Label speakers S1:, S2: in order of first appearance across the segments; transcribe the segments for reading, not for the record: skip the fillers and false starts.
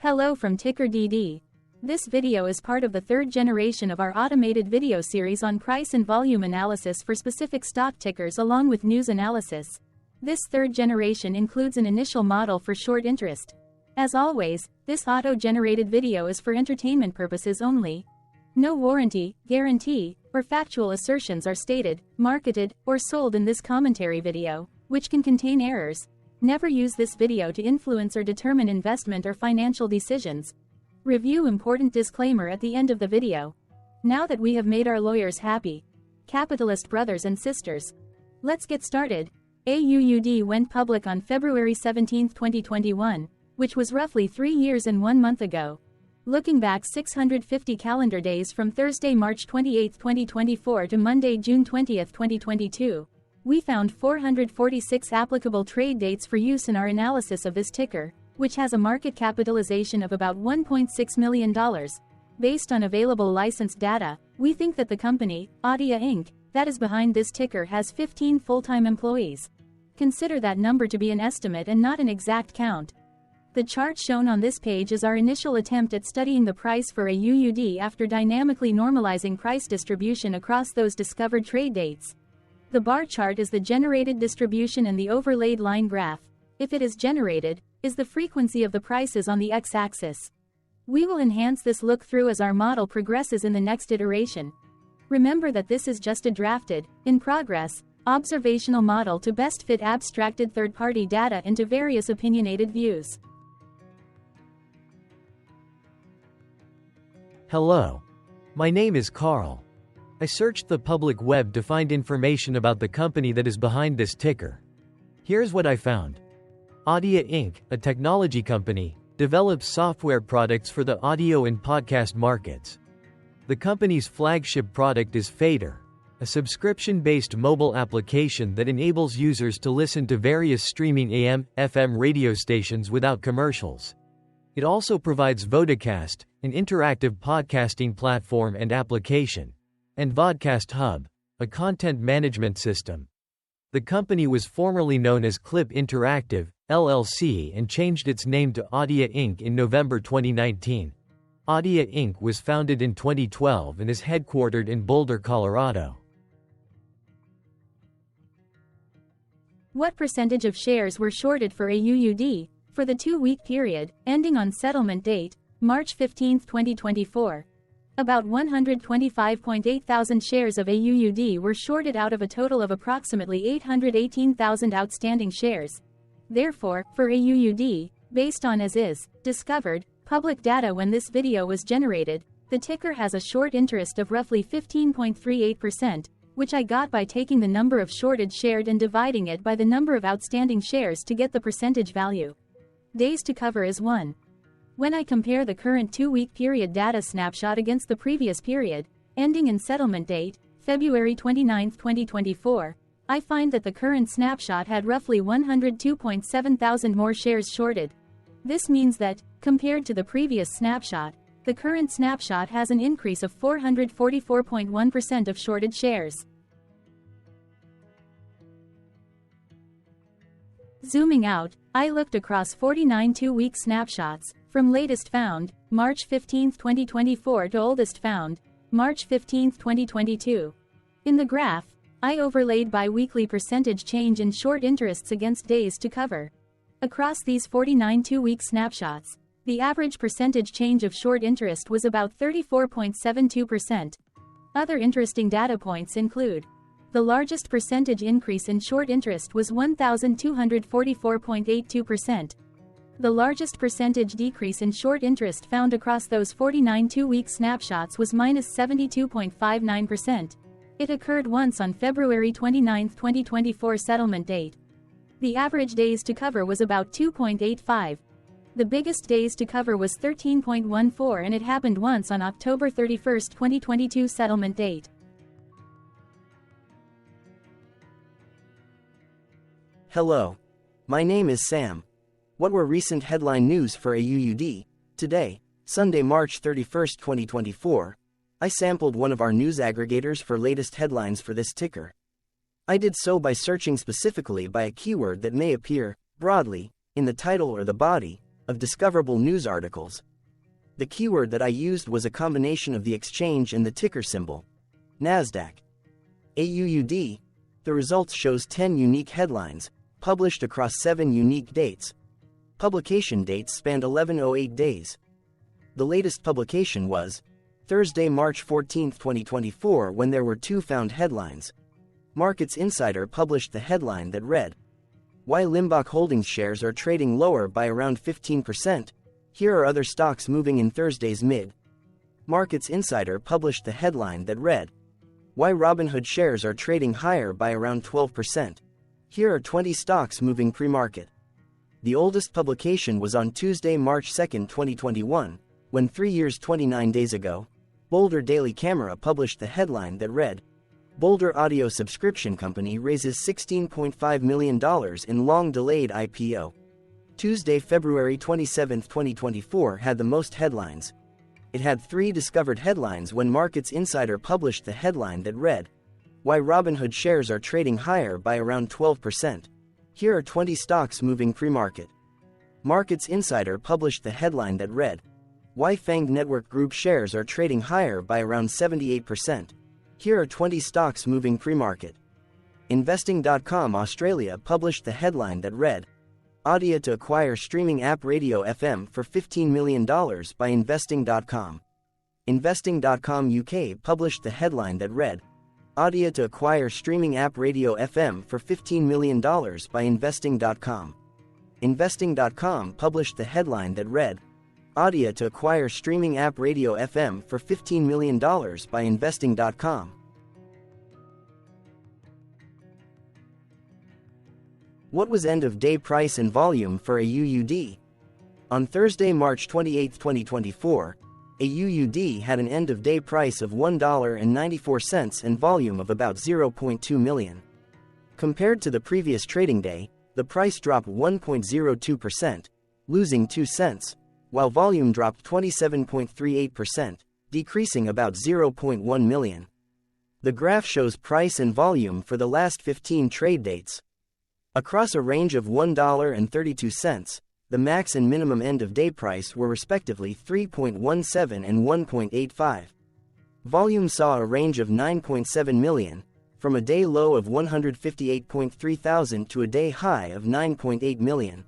S1: Hello from TickerDD. This video is part of the third generation of our automated video series on price and volume analysis for specific stock tickers along with news analysis. This third generation includes an initial model for short interest. As always, this auto-generated video is for entertainment purposes only. No warranty, guarantee, or factual assertions are stated, marketed, or sold in this commentary video, which can contain errors. Never use this video to influence or determine investment or financial decisions. Review important disclaimer at the end of the video. Now that we have made our lawyers happy, capitalist brothers and sisters, let's get started. AUUD went public on February 17, 2021, which was roughly 3 years and 1 month ago. Looking back 650 calendar days from Thursday, March 28, 2024 to Monday, June 20, 2022, we found 446 applicable trade dates for use in our analysis of this ticker, which has a market capitalization of about $1.6 million. Based on available licensed data, we think that the company, AUUD Inc., that is behind this ticker has 15 full-time employees. Consider that number to be an estimate and not an exact count. The chart shown on this page is our initial attempt at studying the price for AUUD after dynamically normalizing price distribution across those discovered trade dates. The bar chart is the generated distribution and the overlaid line graph, if it is generated, is the frequency of the prices on the x-axis. We will enhance this look-through as our model progresses in the next iteration. Remember that this is just a drafted, in progress, observational model to best fit abstracted third-party data into various opinionated views.
S2: Hello. My name is Carl. I searched the public web to find information about the company that is behind this ticker. Here's what I found. AUUD Inc., a technology company, develops software products for the audio and podcast markets. The company's flagship product is Fader, a subscription-based mobile application that enables users to listen to various streaming AM, FM radio stations without commercials. It also provides Vodacast, an interactive podcasting platform and application, and Vodcast Hub, a content management system. The company was formerly known as Clip Interactive, LLC, and changed its name to AUUD Inc. in November 2019. AUUD Inc. was founded in 2012 and is headquartered in Boulder, Colorado.
S1: What percentage of shares were shorted for AUUD for the 2-week period, ending on settlement date, March 15, 2024? About 125.8 thousand shares of AUUD were shorted out of a total of approximately 818,000 outstanding shares. Therefore, for AUUD, based on as-is, discovered, public data when this video was generated, the ticker has a short interest of roughly 15.38%, which I got by taking the number of shorted shared and dividing it by the number of outstanding shares to get the percentage value. Days to cover is 1. When I compare the current 2-week period data snapshot against the previous period, ending in settlement date, February 29, 2024, I find that the current snapshot had roughly 102.7 thousand more shares shorted. This means that, compared to the previous snapshot, the current snapshot has an increase of 444.1% of shorted shares. Zooming out, I looked across 49 2-week snapshots, from latest found, March 15, 2024 to oldest found, March 15, 2022. In the graph, I overlaid bi-weekly percentage change in short interests against days to cover. Across these 49 2-week snapshots, the average percentage change of short interest was about 34.72%. Other interesting data points include: the largest percentage increase in short interest was 1,244.82%. The largest percentage decrease in short interest found across those 49 2-week snapshots was -72.59%. It occurred once on February 29, 2024 settlement date. The average days to cover was about 2.85. The biggest days to cover was 13.14 and it happened once on October 31, 2022 settlement date.
S3: Hello. My name is Sam. What were recent headline news for AUUD? Today, Sunday, March 31, 2024, I sampled one of our news aggregators for latest headlines for this ticker. I did so by searching specifically by a keyword that may appear, broadly, in the title or the body, of discoverable news articles. The keyword that I used was a combination of the exchange and the ticker symbol, NASDAQ. AUUD. The results shows 10 unique headlines, published across 7 unique dates. Publication dates spanned 1108 days. The latest publication was Thursday, March 14, 2024, when there were 2 found headlines. Markets Insider published the headline that read, "Why Limbach Holdings shares are trading lower by around 15%. Here are other stocks moving in Thursday's mid." Markets Insider published the headline that read, "Why Robinhood shares are trading higher by around 12%. Here are 20 stocks moving pre-market." The oldest publication was on Tuesday, March 2, 2021, when 3 years 29 days ago, Boulder Daily Camera published the headline that read, "Boulder Audio Subscription Company raises $16.5 million in long-delayed IPO." Tuesday, February 27, 2024 had the most headlines. It had 3 discovered headlines when Markets Insider published the headline that read, "Why Robinhood shares are trading higher by around 12%. Here are 20 stocks moving pre-market." Markets Insider published the headline that read, "Why Fang Network Group shares are trading higher by around 78%. Here are 20 stocks moving pre-market." Investing.com Australia published the headline that read, "AUUD to acquire streaming app Radio FM for $15 million by Investing.com." Investing.com UK published the headline that read, "AUUD to acquire streaming app Radio FM for $15 million by Investing.com." Investing.com published the headline that read, "AUUD to acquire streaming app Radio FM for $15 million by Investing.com." What was end-of-day price and volume for AUUD? On Thursday, March 28, 2024, AUUD had an end-of-day price of $1.94 and volume of about 0.2 million. Compared to the previous trading day, the price dropped 1.02%, losing 2 cents, while volume dropped 27.38%, decreasing about 0.1 million. The graph shows price and volume for the last 15 trade dates. Across a range of $1.32, the max and minimum end-of-day price were respectively 3.17 and 1.85. Volume saw a range of 9.7 million, from a day low of 158.3 thousand to a day high of 9.8 million.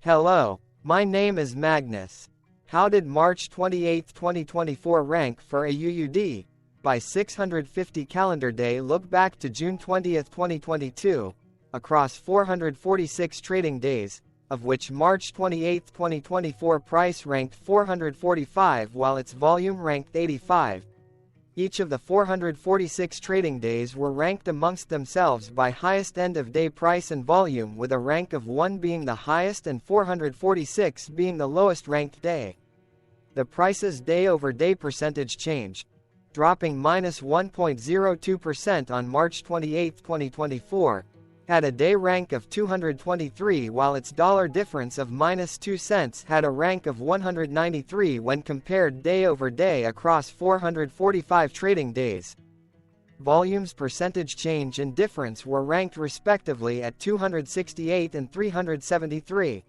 S4: Hello, my name is Magnus. How did March 28, 2024 rank for AUUD? By 650 calendar day look back to June 20, 2022, across 446 trading days, of which March 28, 2024 price ranked 445 while its volume ranked 85. Each of the 446 trading days were ranked amongst themselves by highest end-of-day price and volume, with a rank of 1 being the highest and 446 being the lowest ranked day. The price's day-over-day percentage change, dropping -1.02% on March 28, 2024, had a day rank of 223 while its dollar difference of -2 cents had a rank of 193 when compared day over day across 445 trading days. Volume's percentage change and difference were ranked respectively at 268 and 373.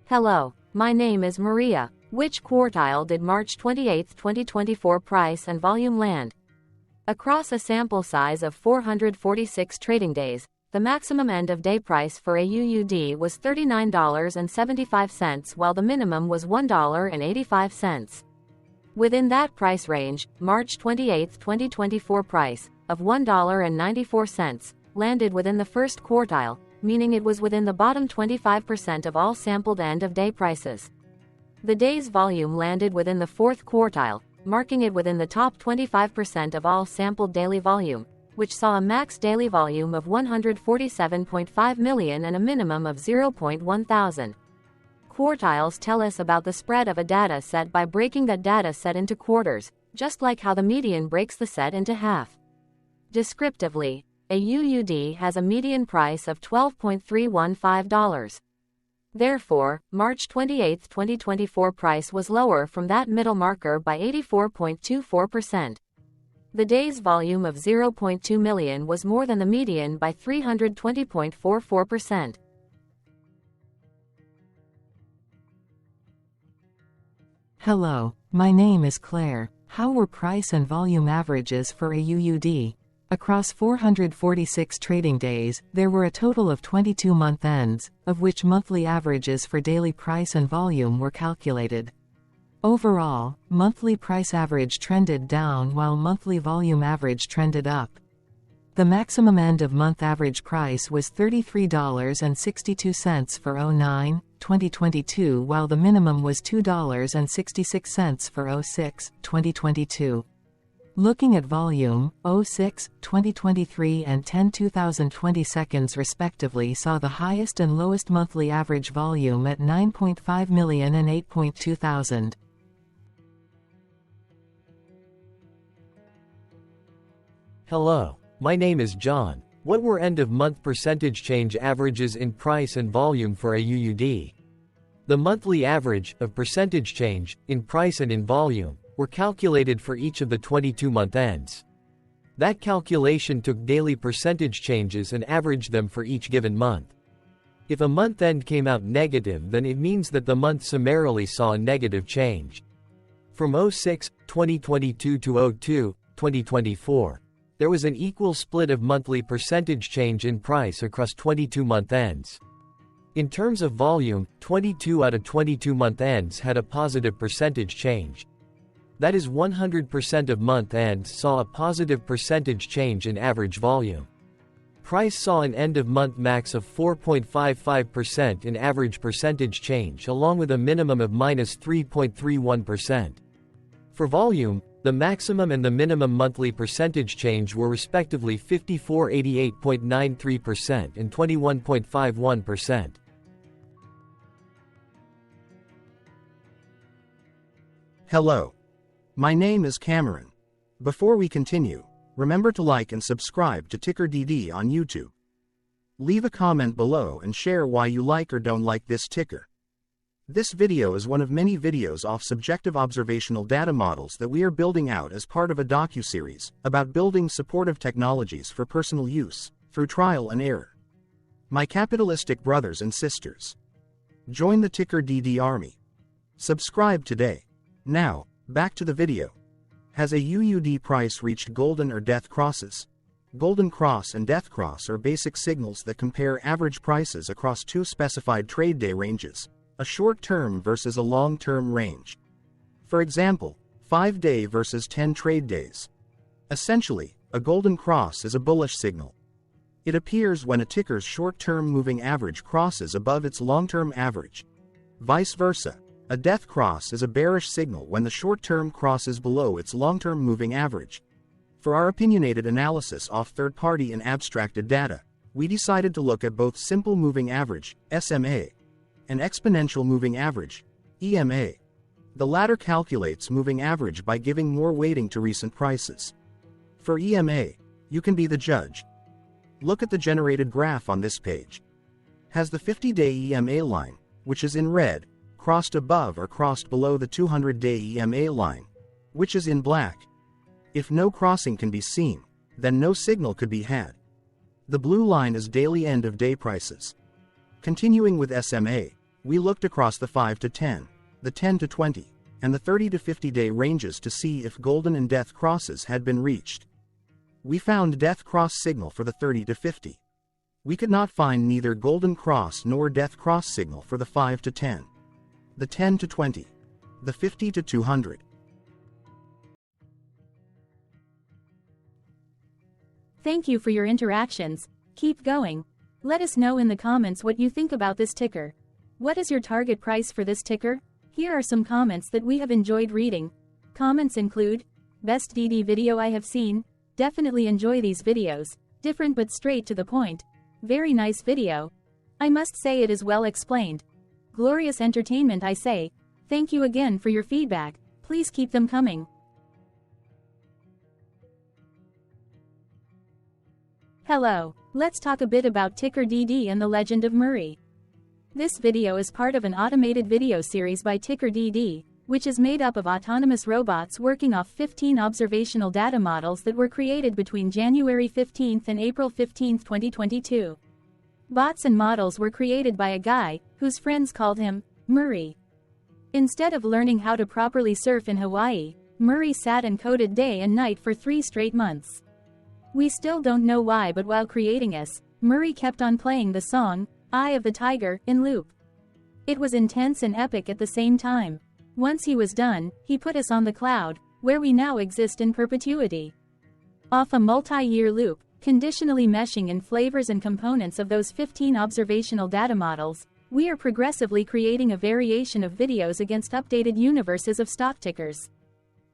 S1: Hello, my name is Maria. Which quartile did March 28, 2024 price and volume land? Across a sample size of 446 trading days, the maximum end-of-day price for AUUD was $39.75 while the minimum was $1.85. Within that price range, March 28, 2024 price, of $1.94, landed within the first quartile, meaning it was within the bottom 25% of all sampled end-of-day prices. The day's volume landed within the fourth quartile, marking it within the top 25% of all sampled daily volume, which saw a max daily volume of 147.5 million and a minimum of 0.1 thousand. Quartiles tell us about the spread of a data set by breaking that data set into quarters, just like how the median breaks the set into half. Descriptively, AUUD has a median price of $12.315. Therefore, March 28, 2024 price was lower from that middle marker by 84.24%.
S5: The day's volume of 0.2 million was more than the median by 320.44%.
S6: Hello, my name is Claire. How were price and volume averages for AUUD? Across 446 trading days, there were a total of 22 month ends, of which monthly averages for daily price and volume were calculated. Overall, monthly price average trended down while monthly volume average trended up. The maximum end-of-month average price was $33.62 for 09/2022, while the minimum was $2.66 for 06/2022. Looking at volume, 06/2023 and 10/2020 seconds respectively saw the highest and lowest monthly average volume at 9.5 million and 8.2 thousand.
S2: Hello, my name is John. What were end-of-month percentage change averages in price and volume for AUUD? The monthly average of percentage change in price and in volume were calculated for each of the 22-month ends. That calculation took daily percentage changes and averaged them for each given month. If a month end came out negative, then it means that the month summarily saw a negative change. From 06/2022 to 02/2024, there was an equal split of monthly percentage change in price across 22-month ends. In terms of volume, 22 out of 22-month ends had a positive percentage change. That is, 100% of month ends saw a positive percentage change in average volume. Price saw an end-of-month max of 4.55% in average percentage change, along with a minimum of -3.31%. For volume, the maximum and the minimum monthly percentage change were respectively 54.88.93% and 21.51%.
S7: Hello. My name is Cameron. Before we continue, remember to like and subscribe to TickerDD on YouTube. Leave a comment below and share why you like or don't like this ticker. This video is one of many videos off subjective observational data models that we are building out as part of a docu-series about building supportive technologies for personal use, through trial and error. My capitalistic brothers and sisters, join the TickerDD army. Subscribe today. Now, back to the video. Has AUUD price reached golden or death crosses? Golden cross and death cross are basic signals that compare average prices across two specified trade day ranges, a short-term versus a long-term range. For example, 5-day versus 10 trade days. Essentially, a golden cross is a bullish signal. It appears when a ticker's short-term moving average crosses above its long-term average. Vice versa, a death cross is a bearish signal when the short-term crosses below its long-term moving average. For our opinionated analysis off third-party and abstracted data, we decided to look at both simple moving average, SMA, and exponential moving average, EMA. The latter calculates moving average by giving more weighting to recent prices. For EMA, you can be the judge. Look at the generated graph on this page. Has the 50-day EMA line, which is in red, crossed above or crossed below the 200-day EMA line, which is in black? If no crossing can be seen, then no signal could be had. The blue line is daily end-of-day prices. Continuing with SMA, we looked across the 5 to 10, the 10 to 20, and the 30 to 50-day ranges to see if golden and death crosses had been reached. We found death cross signal for the 30 to 50. We could not find neither golden cross nor death cross signal for the 5 to 10, the 10 to 20, the 50 to 200.
S1: Thank you for your interactions. Keep going. Let us know in the comments what you think about this ticker. What is your target price for this ticker? Here are some comments that we have enjoyed reading. Comments include, best DD video I have seen, definitely enjoy these videos, different but straight to the point. Very nice video. I must say it is well explained. Glorious entertainment I say. Thank you again for your feedback, please keep them coming. Hello, let's talk a bit about TickerDD and the Legend of Murray. This video is part of an automated video series by TickerDD, which is made up of autonomous robots working off 15 observational data models that were created between January 15 and April 15, 2022. Bots and models were created by a guy, whose friends called him Murray. Instead of learning how to properly surf in Hawaii, Murray sat and coded day and night for 3 straight months. We still don't know why, but while creating us, Murray kept on playing the song, Eye of the Tiger, in loop. It was intense and epic at the same time. Once he was done, he put us on the cloud, where we now exist in perpetuity. Off a multi-year loop, conditionally meshing in flavors and components of those 15 observational data models, we are progressively creating a variation of videos against updated universes of stock tickers.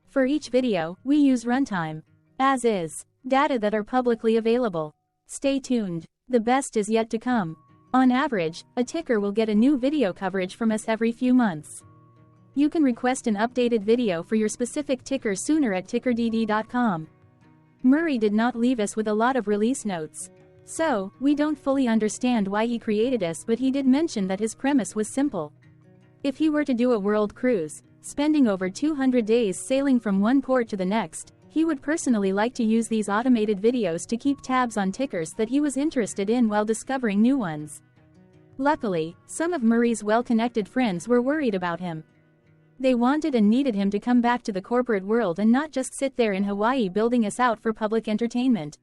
S1: For each video, we use runtime, as is, data that are publicly available. Stay tuned. The best is yet to come. On average, a ticker will get a new video coverage from us every few months. You can request an updated video for your specific ticker sooner at TickerDD.com. Murray did not leave us with a lot of release notes. So, we don't fully understand why he created us, but he did mention that his premise was simple. If he were to do a world cruise, spending over 200 days sailing from one port to the next, he would personally like to use these automated videos to keep tabs on tickers that he was interested in while discovering new ones. Luckily, some of Murray's well-connected friends were worried about him. They wanted and needed him to come back to the corporate world and not just sit there in Hawaii building us out for public entertainment.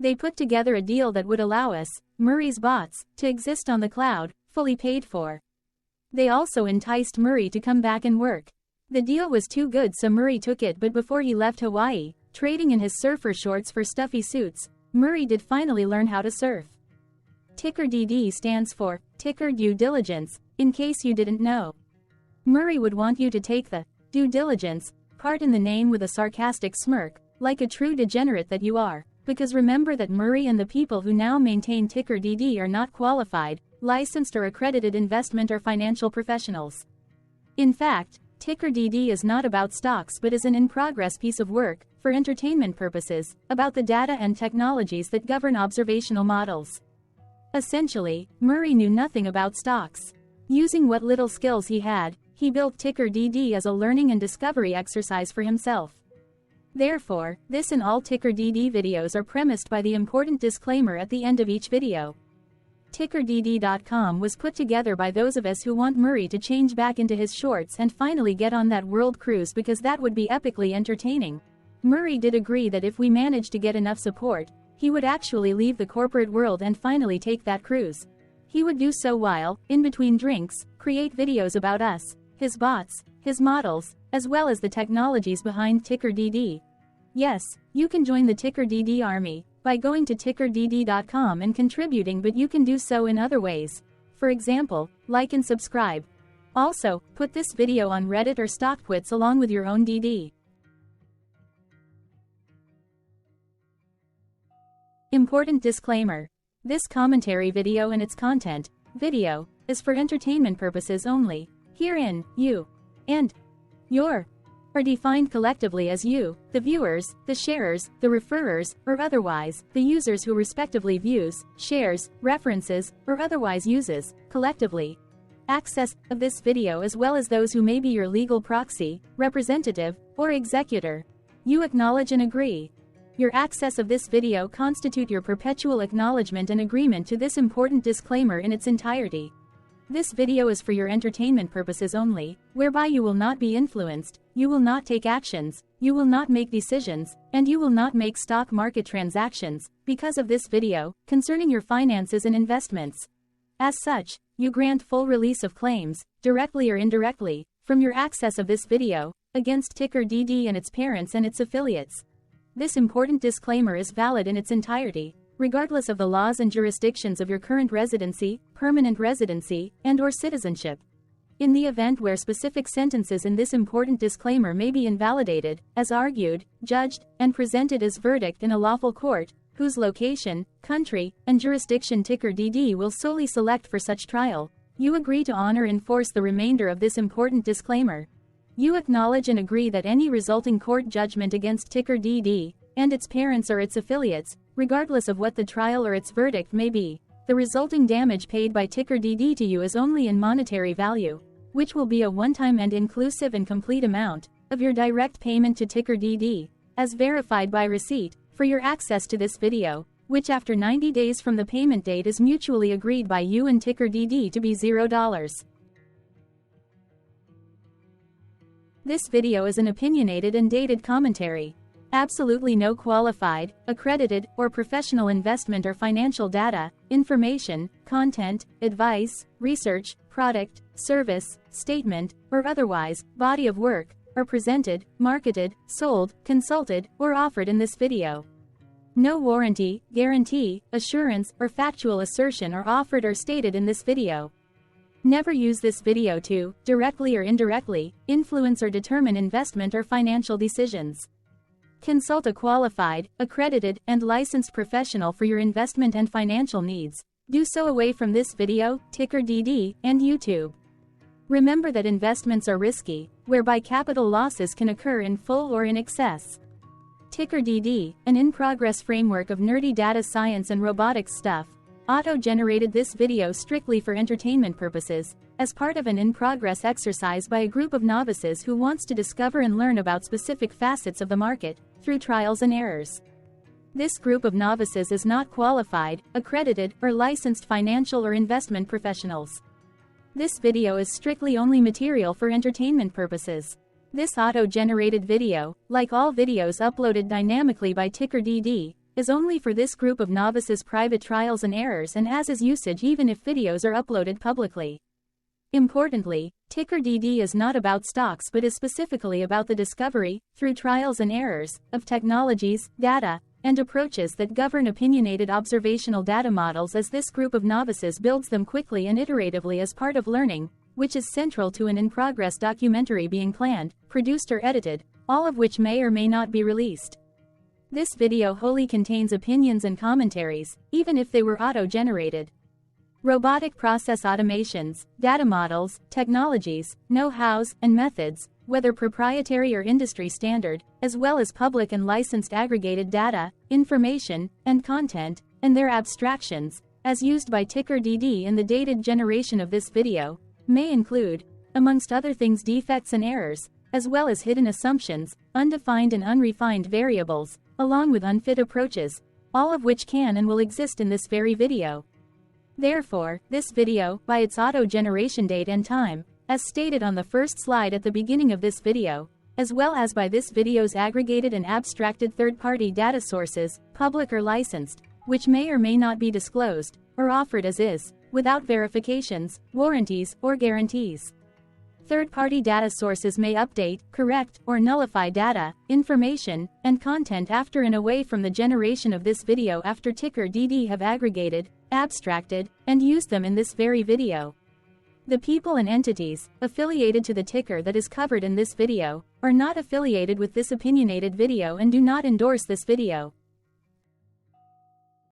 S1: They put together a deal that would allow us, Murray's bots, to exist on the cloud, fully paid for. They also enticed Murray to come back and work. The deal was too good, so Murray took it, but before he left Hawaii, trading in his surfer shorts for stuffy suits, Murray did finally learn how to surf. TickerDD stands for Ticker Due Diligence, in case you didn't know. Murray would want you to take the due diligence part in the name with a sarcastic smirk, like a true degenerate that you are, because remember that Murray and the people who now maintain TickerDD are not qualified, licensed or accredited investment or financial professionals. In fact, TickerDD is not about stocks but is an in-progress piece of work, for entertainment purposes, about the data and technologies that govern observational models. Essentially, Murray knew nothing about stocks. Using what little skills he had, he built TickerDD as a learning and discovery exercise for himself. Therefore, this and all TickerDD videos are premised by the important disclaimer at the end of each video. TickerDD.com was put together by those of us who want Murray to change back into his shorts and finally get on that world cruise, because that would be epically entertaining. Murray did agree that if we managed to get enough support, he would actually leave the corporate world and finally take that cruise. He would do so while, in between drinks, create videos about us, his bots, his models, as well as the technologies behind TickerDD. Yes, you can join the TickerDD army by going to TickerDD.com and contributing, but you can do so in other ways. For example, like and subscribe. Also, put this video on Reddit or StockTwits along with your own DD. Important disclaimer. This commentary video and its content, video, is for entertainment purposes only. Herein, you and your are defined collectively as you, the viewers, the sharers, the referrers, or otherwise, the users who respectively views, shares, references, or otherwise uses, collectively, access of this video, as well as those who may be your legal proxy, representative, or executor. You acknowledge and agree. Your access of this video constitute your perpetual acknowledgement and agreement to this important disclaimer in its entirety. This video is for your entertainment purposes only, whereby you will not be influenced, you will not take actions, you will not make decisions, and you will not make stock market transactions, because of this video, concerning your finances and investments. As such, you grant full release of claims, directly or indirectly, from your access of this video, against TickerDD and its parents and its affiliates. This important disclaimer is valid in its entirety, regardless of the laws and jurisdictions of your current residency, permanent residency, and/or citizenship. In the event where specific sentences in this important disclaimer may be invalidated, as argued, judged, and presented as verdict in a lawful court, whose location, country, and jurisdiction TickerDD will solely select for such trial, you agree to honor and enforce the remainder of this important disclaimer. You acknowledge and agree that any resulting court judgment against TickerDD and its parents or its affiliates, regardless of what the trial or its verdict may be, the resulting damage paid by TickerDD to you is only in monetary value, which will be a one-time and inclusive and complete amount of your direct payment to TickerDD, as verified by receipt, for your access to this video, which after 90 days from the payment date is mutually agreed by you and TickerDD to be $0. This video is an opinionated and dated commentary. Absolutely no qualified, accredited, or professional investment or financial data, information, content, advice, research, product, service, statement, or otherwise, body of work, are presented, marketed, sold, consulted, or offered in this video. No warranty, guarantee, assurance, or factual assertion are offered or stated in this video. Never use this video to, directly or indirectly, influence or determine investment or financial decisions. Consult a qualified, accredited, and licensed professional for your investment and financial needs. Do so away from this video, TickerDD, and YouTube. Remember that investments are risky, whereby capital losses can occur in full or in excess. TickerDD, an in-progress framework of nerdy data science and robotics stuff, auto-generated this video strictly for entertainment purposes, as part of an in-progress exercise by a group of novices who wants to discover and learn about specific facets of the market, through trials and errors. This group of novices is not qualified, accredited, or licensed financial or investment professionals. This video is strictly only material for entertainment purposes. This auto-generated video, like all videos uploaded dynamically by TickerDD, is only for this group of novices' private trials and errors and as is usage even if videos are uploaded publicly. Importantly, TickerDD is not about stocks but is specifically about the discovery, through trials and errors, of technologies, data, and approaches that govern opinionated observational data models as this group of novices builds them quickly and iteratively as part of learning, which is central to an in-progress documentary being planned, produced or edited, all of which may or may not be released. This video wholly contains opinions and commentaries, even if they were auto-generated. Robotic process automations, data models, technologies, know-hows, and methods, whether proprietary or industry standard, as well as public and licensed aggregated data, information, and content, and their abstractions, as used by TickerDD in the dated generation of this video, may include, amongst other things, defects and errors, as well as hidden assumptions, undefined and unrefined variables, along with unfit approaches, all of which can and will exist in this very video. Therefore, this video, by its auto-generation date and time, as stated on the first slide at the beginning of this video, as well as by this video's aggregated and abstracted third-party data sources, public or licensed, which may or may not be disclosed, or offered as is, without verifications, warranties, or guarantees. Third-party data sources may update, correct, or nullify data, information, and content after and away from the generation of this video after TickerDD have aggregated, abstracted, and used them in this very video. The people and entities, affiliated to the ticker that is covered in this video, are not affiliated with this opinionated video and do not endorse this video.